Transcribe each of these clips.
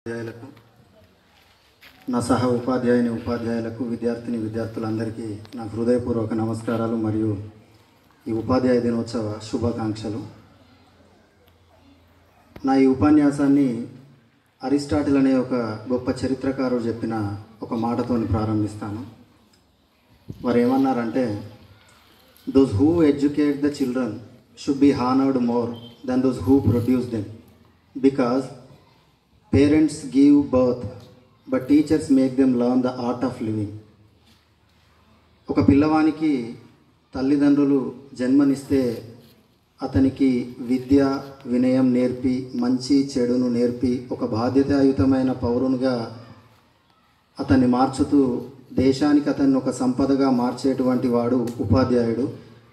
ఉపాధ్యాయులకు నా సహ ఉపాధ్యాయులకు విద్యార్థులందరికీ నా హృదయపూర్వక నమస్కారాలు మరియు ఈ ఉపాధ్యాయ దినోత్సవ శుభాకాంక్షలు. నా ఈ ఉపన్యాసాన్ని అరిస్టాటిల్ అనే ఒక గొప్ప చరిత్రకారుడు చెప్పిన ఒక మాటతోని ప్రారంభిస్తాను. వారు ఏమన్నారంటే, those who educate the children should be honoured more than those who produce them, because parents give birth but teachers make them learn the art of living. ఒక పిల్లవానికి తల్లిదండ్రులు జన్మనిస్తే అతనికి విద్య వినయం నేర్పి మంచి చెడును నేర్పి ఒక బాధ్యతాయుతమైన పౌరునిగా అతన్ని మార్చుతూ దేశానికి అతన్ని ఒక సంపదగా మార్చేటువంటి వాడు ఉపాధ్యాయుడు.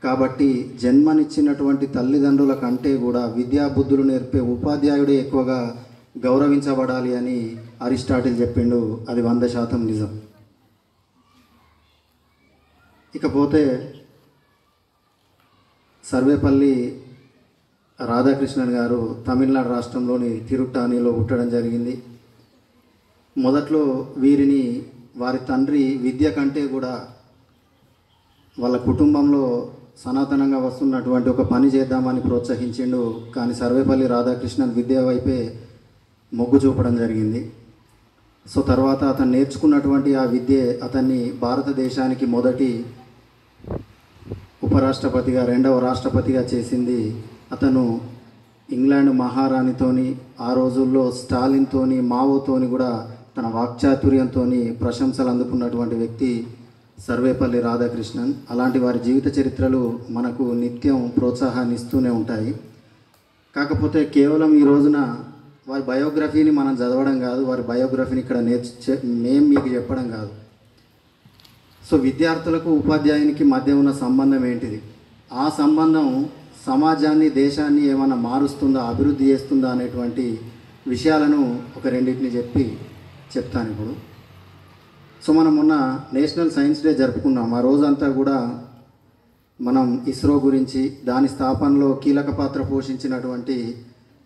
కాబట్టి జన్మనిచ్చినటువంటి తల్లిదండ్రుల కంటే కూడా విద్యాబుద్ధులు నేర్పే ఉపాధ్యాయుడే ఎక్కువగా గౌరవించబడాలి అని అరిస్టాటిల్ చెప్పిండు. అది 100% నిజం. ఇకపోతే సర్వేపల్లి రాధాకృష్ణన్ గారు తమిళనాడు రాష్ట్రంలోని తిరుట్టానిలో పుట్టడం జరిగింది. మొదట్లో వీరిని వారి తండ్రి విద్య కంటే కూడా వాళ్ళ కుటుంబంలో సనాతనంగా వస్తున్నటువంటి ఒక పని చేద్దామని ప్రోత్సహించిండు. కానీ సర్వేపల్లి రాధాకృష్ణన్ విద్య వైపే మొగ్గు చూపడం జరిగింది. సో తర్వాత అతను నేర్చుకున్నటువంటి ఆ విద్య అతన్ని భారతదేశానికి మొదటి ఉపరాష్ట్రపతిగా, రెండవ రాష్ట్రపతిగా చేసింది. అతను ఇంగ్లాండ్ మహారాణితోని, ఆ రోజుల్లో స్టాలిన్తోని, మావోతోని కూడా తన వాక్చాతుర్యంతో ప్రశంసలు అందుకున్నటువంటి వ్యక్తి సర్వేపల్లి రాధాకృష్ణన్. అలాంటి వారి జీవిత చరిత్రలు మనకు నిత్యం ప్రోత్సాహాన్ని ఇస్తూనే ఉంటాయి. కాకపోతే కేవలం ఈ రోజున వారి బయోగ్రఫీని మనం చదవడం కాదు, వారి బయోగ్రఫీని ఇక్కడ మేము మీకు చెప్పడం కాదు. సో విద్యార్థులకు ఉపాధ్యాయునికి మధ్య ఉన్న సంబంధం ఏంటిది, ఆ సంబంధం సమాజాన్ని దేశాన్ని ఏమైనా మారుస్తుందా, అభివృద్ధి చేస్తుందా అనేటువంటి విషయాలను ఒక రెండింటిని చెప్తాను ఇప్పుడు. సో మనం మొన్న నేషనల్ సైన్స్ డే జరుపుకున్నాం. ఆ రోజంతా కూడా మనం ఇస్రో గురించి, దాని స్థాపనలో కీలక పాత్ర పోషించినటువంటి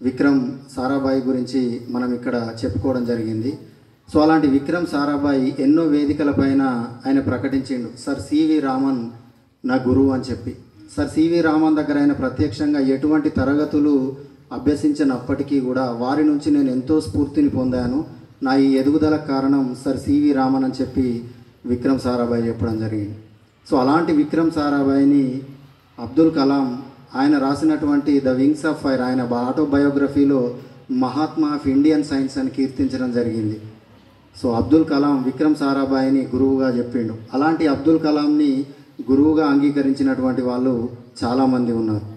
విక్రమ్ సారాభాయ్ గురించి మనం ఇక్కడ చెప్పుకోవడం జరిగింది. సో అలాంటి విక్రమ్ సారాభాయ్ ఎన్నో వేదికలపైన ఆయన ప్రకటించిండు, సర్ సివి రామన్ నా గురువు అని చెప్పి. సర్ సివి రామన్ దగ్గర ఆయన ప్రత్యక్షంగా ఎటువంటి తరగతులు అభ్యసించినప్పటికీ కూడా వారి నుంచి నేను ఎంతో స్ఫూర్తిని పొందాను, నా ఈ ఎదుగుదలకు కారణం సర్ సివి రామన్ అని చెప్పి విక్రమ్ సారాభాయ్ చెప్పడం జరిగింది. సో అలాంటి విక్రమ్ సారాభాయ్ని అబ్దుల్ కలాం ఆయన రాసినటువంటి ద వింగ్స్ ఆఫ్ ఫైర్, ఆయన ఆటోబయోగ్రఫీలో మహాత్మా ఆఫ్ ఇండియన్ సైన్స్ అని కీర్తించడం జరిగింది. సో అబ్దుల్ కలాం విక్రమ్ సారాభాయ్ని గురువుగా చెప్పిండు. అలాంటి అబ్దుల్ కలాంని గురువుగా అంగీకరించినటువంటి వాళ్ళు చాలామంది ఉన్నారు.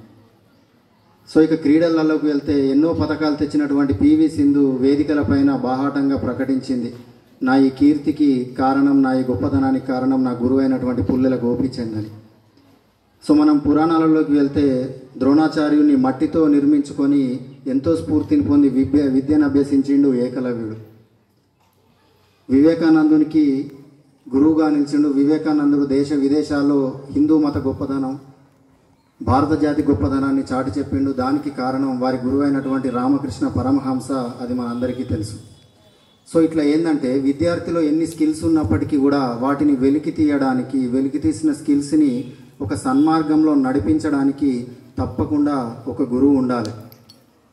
సో ఇక క్రీడలలోకి వెళ్తే ఎన్నో పథకాలు తెచ్చినటువంటి పివి సింధు వేదికలపైన బాహాటంగా ప్రకటించింది, నా ఈ కీర్తికి కారణం, నా ఈ గొప్పతనానికి కారణం నా గురువు అయినటువంటి పుల్లెల గోపీచంద్ అని. సో మనం పురాణాలలోకి వెళ్తే ద్రోణాచార్యుని మట్టితో నిర్మించుకొని ఎంతో స్ఫూర్తిని పొంది విద్యను అభ్యసించిండు ఏకలవ్యుడు. వివేకానందునికి గురువుగా నిలిచిండు. వివేకానందుడు దేశ విదేశాల్లో హిందూ మత గొప్పతనం, భారత జాతి గొప్పతనాన్ని చాటి చెప్పిండు. దానికి కారణం వారి గురువు అయినటువంటి రామకృష్ణ పరమహంస. అది మనందరికీ తెలుసు. సో ఇట్లా ఏంటంటే విద్యార్థిలో ఎన్ని స్కిల్స్ ఉన్నప్పటికీ కూడా వాటిని వెలికి తీసిన స్కిల్స్ని ఒక సన్మార్గంలో నడిపించడానికి తప్పకుండా ఒక గురువు ఉండాలి.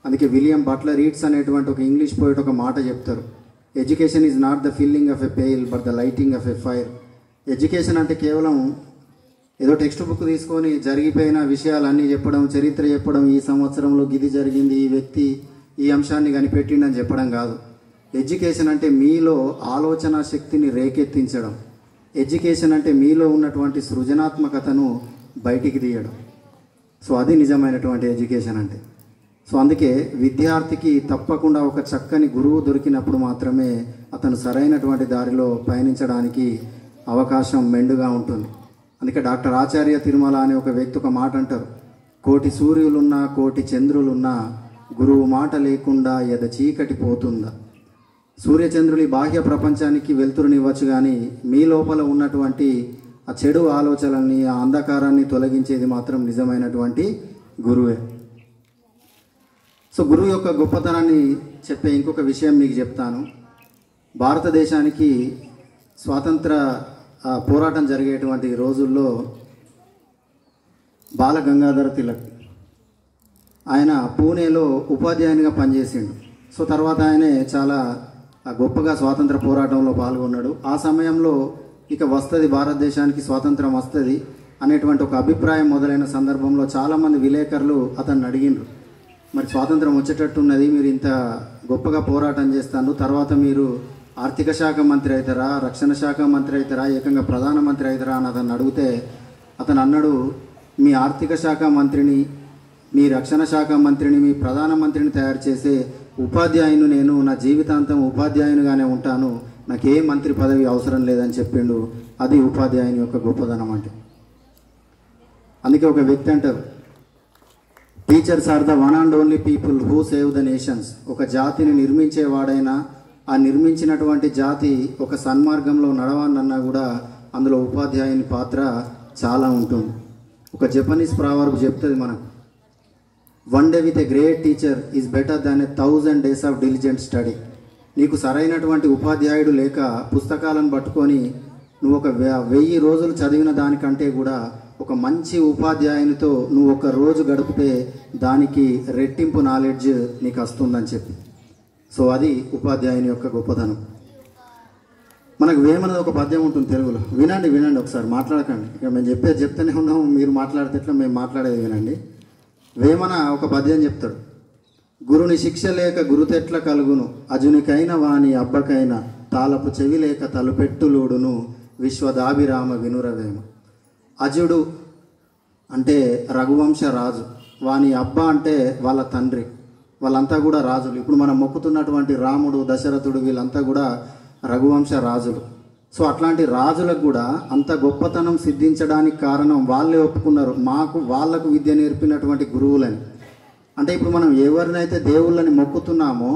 అందుకే విలియం బట్లర్ ఈట్స్ అనేటువంటి ఒక ఇంగ్లీష్ పోయిట్ ఒక మాట చెప్తారు, education is not the filling of a pale but the lighting of a fire. Education అంటే కేవలం ఏదో టెక్స్ట్ బుక్ తీసుకొని జరిగిపోయిన విషయాలన్నీ చెప్పడం, చరిత్ర చెప్పడం, ఈ సంవత్సరంలో గిది జరిగింది, ఈ వ్యక్తి ఈ అంశాన్ని కనిపెట్టిండని చెప్పడం కాదు. ఎడ్యుకేషన్ అంటే మీలో ఆలోచన శక్తిని రేకెత్తించడం. ఎడ్యుకేషన్ అంటే మీలో ఉన్నటువంటి సృజనాత్మకతను బయటికి తీయడం. సో అది నిజమైనటువంటి ఎడ్యుకేషన్ అంటే. సో అందుకే విద్యార్థికి తప్పకుండా ఒక చక్కని గురువు దొరికినప్పుడు మాత్రమే అతను సరైనటువంటి దారిలో పయనించడానికి అవకాశం మెండుగా ఉంటుంది. అందుకే డాక్టర్ ఆచార్య తిరుమల అనే ఒక వ్యక్తి ఒక మాట అంటారు, కోటి సూర్యులున్నా కోటి చంద్రులున్నా గురువు మాట లేకుండా ఎద చీకటి పోతుందా. సూర్యచంద్రుని బాహ్య ప్రపంచానికి వెలుతురునివ్వచ్చు, కానీ మీ లోపల ఉన్నటువంటి ఆ చెడు ఆలోచనల్ని, ఆ అంధకారాన్ని తొలగించేది మాత్రం నిజమైనటువంటి గురువే. సో గురువు యొక్క గొప్పతనాన్ని చెప్పే ఇంకొక విషయం మీకు చెప్తాను. భారతదేశానికి స్వాతంత్ర పోరాటం జరిగేటువంటి రోజుల్లో బాల గంగాధర తిలక్ ఆయన పూణేలో ఉపాధ్యాయునిగా పనిచేసిండు. సో తర్వాత ఆయనే చాలా గొప్పగా స్వాతంత్ర పోరాటంలో పాల్గొన్నాడు. ఆ సమయంలో ఇక వస్తుంది భారతదేశానికి స్వాతంత్రం వస్తుంది అనేటువంటి ఒక అభిప్రాయం మొదలైన సందర్భంలో చాలామంది విలేకరులు అతన్ని అడిగిండ్రు, మరి స్వాతంత్రం వచ్చేటట్టున్నది, మీరు ఇంత గొప్పగా పోరాటం చేస్తాను, తర్వాత మీరు ఆర్థిక శాఖ మంత్రి అవుతారా, రక్షణ శాఖ మంత్రి అవుతారా, ఏకంగా ప్రధానమంత్రి అవుతారా అని అతను అడిగితే అతను అన్నాడు, మీ ఆర్థిక శాఖ మంత్రిని, మీ రక్షణ శాఖ మంత్రిని, మీ ప్రధానమంత్రిని తయారు చేసే ఉపాధ్యాయుని నేను నా జీవితాంతం ఉపాధ్యాయునిగానే ఉంటాను, నాకు ఏ మంత్రి పదవి అవసరం లేదని చెప్పిండు. అది ఉపాధ్యాయుని యొక్క గొప్పదనం అంటే. అందుకే ఒక వ్యక్తి అంటారు, teachers are the one and only people who save the nations. ఒక జాతిని నిర్మించేవాడైనా ఆ నిర్మించినటువంటి జాతి ఒక సన్మార్గంలో నడవాలన్నా కూడా అందులో ఉపాధ్యాయుని పాత్ర చాలా ఉంటుంది. ఒక జపనీస్ ప్రావర్బ్ చెప్తుంది మనకు, one day with a great teacher is better than 1000 days of diligent study. నీకు సరైనటువంటి ఉపాధ్యాయుడు లేక పుస్తకాలను పట్టుకొని నువ్వు ఒక 1000 రోజులు చదివిన దానికంటే కూడా ఒక మంచి ఉపాధ్యాయునితో నువ్వు ఒక రోజు గడిపితే దానికి రెట్టింపు నాలెడ్జ్ నీకు వస్తుందని చెప్పి. సో అది ఉపాధ్యాయుని యొక్క గొప్పతనం. మనకు వేమనది ఒక పద్యం ఉంటుంది తెలుగులో, వినండి ఒకసారి, మాట్లాడకండి, ఇక మేము చెప్పేది చెప్తూనే ఉన్నాము, మీరు మాట్లాడితే ఎట్లా, మేము మాట్లాడేది వినండి. వేమన ఒక పద్యం చెప్తాడు, గురుని శిక్ష లేక గురుతెట్ల కలుగును, అజునికైన వాని అబ్బకైన తాళపు చెవి లేక తలుపెట్టులుడును, విశ్వదాభిరామ వినురవేమ. అజుడు అంటే రఘువంశ రాజు, వాని అబ్బ అంటే వాళ్ళ తండ్రి, వాళ్ళంతా కూడా రాజులు. ఇప్పుడు మనం మొక్కుతున్నటువంటి రాముడు, దశరథుడు, వీళ్ళంతా కూడా రఘువంశ రాజులు. సో అట్లాంటి రాజులకు కూడా అంత గొప్పతనం సిద్ధించడానికి కారణం వాళ్ళే ఒప్పుకున్నారు, వాళ్ళకు విద్య నేర్పినటువంటి గురువులని. అంటే ఇప్పుడు మనం ఎవరినైతే దేవుళ్ళని మొక్కుతున్నామో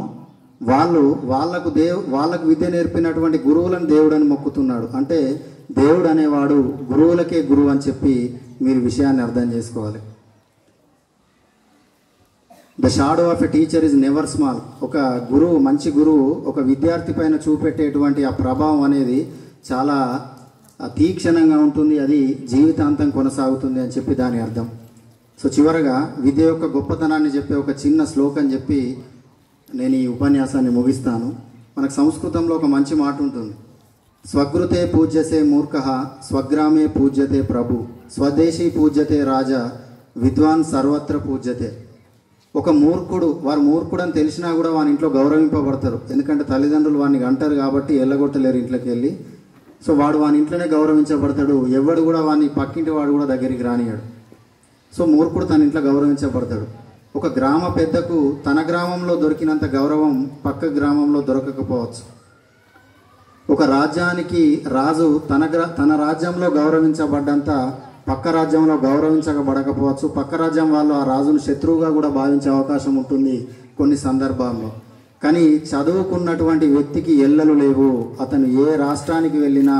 వాళ్ళకు విద్య నేర్పినటువంటి గురువులను దేవుడని మొక్కుతున్నాడు. అంటే దేవుడు అనేవాడు గురువులకే గురువు అని చెప్పి మీరు విషయాన్ని అర్థం చేసుకోవాలి. The shadow of a teacher is never small. ఒక గురువు, మంచి గురువు ఒక విద్యార్థి పైన చూపెట్టేటువంటి ఆ ప్రభావం అనేది చాలా తీక్షణంగా ఉంటుంది, అది జీవితాంతం కొనసాగుతుంది అని చెప్పి దాని అర్థం. సో చివరగా విద్య యొక్క గొప్పతనాన్ని చెప్పే ఒక చిన్న శ్లోకం చెప్పి నేను ఈ ఉపన్యాసాన్ని ముగిస్తాను. మనకు సంస్కృతంలో ఒక మంచి మాట ఉంటుంది, స్వగృతే పూజ్యసే మూర్ఖః స్వగ్రామే పూజ్యతే ప్రభు, స్వదేశీ పూజ్యతే రాజా, విద్వాన్ సర్వత్ర పూజ్యతే. ఒక మూర్ఖుడు, వారు మూర్ఖుడు అని తెలిసినా కూడా వాని ఇంట్లో గౌరవింపబడతారు, ఎందుకంటే తల్లిదండ్రులు వాడిని అంటారు కాబట్టి ఎల్లగొట్టలేరు ఇంట్లోకి వెళ్ళి. సో వాడు వాని ఇంట్లోనే గౌరవించబడతాడు, ఎవడు కూడా వాని పక్కింటి వాడు కూడా దగ్గరికి రానియాడు. సో మూర్ఖుడు తన ఇంట్లో గౌరవించబడతాడు. ఒక గ్రామ పెద్దకు తన గ్రామంలో దొరికినంత గౌరవం పక్క గ్రామంలో దొరకకపోవచ్చు. ఒక రాజ్యానికి రాజు తన రాజ్యంలో గౌరవించబడ్డంత పక్క రాజ్యంలో గౌరవించబడకపోవచ్చు. పక్క రాజ్యం వాళ్ళు ఆ రాజును శత్రువుగా కూడా భావించే అవకాశం ఉంటుంది కొన్ని సందర్భాల్లో. కానీ చదువుకున్నటువంటి వ్యక్తికి ఎల్లలు లేవు. అతను ఏ రాష్ట్రానికి వెళ్ళినా,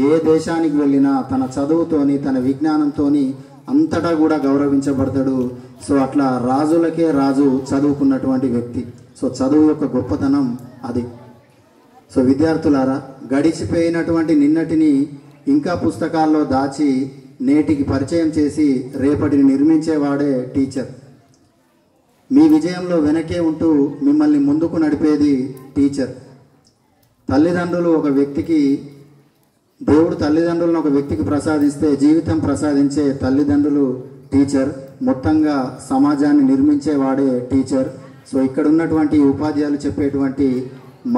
ఏ దేశానికి వెళ్ళినా తన చదువుతోని, తన విజ్ఞానంతోని అంతటా కూడా గౌరవించబడతాడు. సో అట్లా రాజులకే రాజు చదువుకున్నటువంటి వ్యక్తి. సో చదువు యొక్క గొప్పతనం అది. సో విద్యార్థులారా, గడిచిపోయినటువంటి నిన్నటిని ఇంకా పుస్తకాల్లో దాచి నేటికి పరిచయం చేసి రేపటిని నిర్మించేవాడే టీచర్. మీ విజయంలో వెనకే ఉంటూ మిమ్మల్ని ముందుకు నడిపేది టీచర్. తల్లిదండ్రులు ఒక వ్యక్తికి, దేవుడు తల్లిదండ్రులను ఒక వ్యక్తికి ప్రసాదిస్తే జీవితం ప్రసాదించే తల్లిదండ్రులు టీచర్. మొత్తంగా సమాజాన్ని నిర్మించేవాడే టీచర్. సో ఇక్కడ ఉన్నటువంటి ఉపాధ్యాయులు చెప్పేటువంటి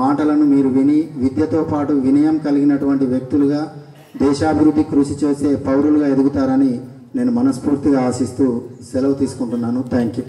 మాటలను మీరు విని విద్యతో పాటు వినయం కలిగినటువంటి వ్యక్తులుగా దేశాభివృద్ధి కృషి చేసే పౌరులుగా ఎదుగుతారని నేను మనస్ఫూర్తిగా ఆశిస్తూ సెలవు తీసుకుంటున్నాను. Thank you.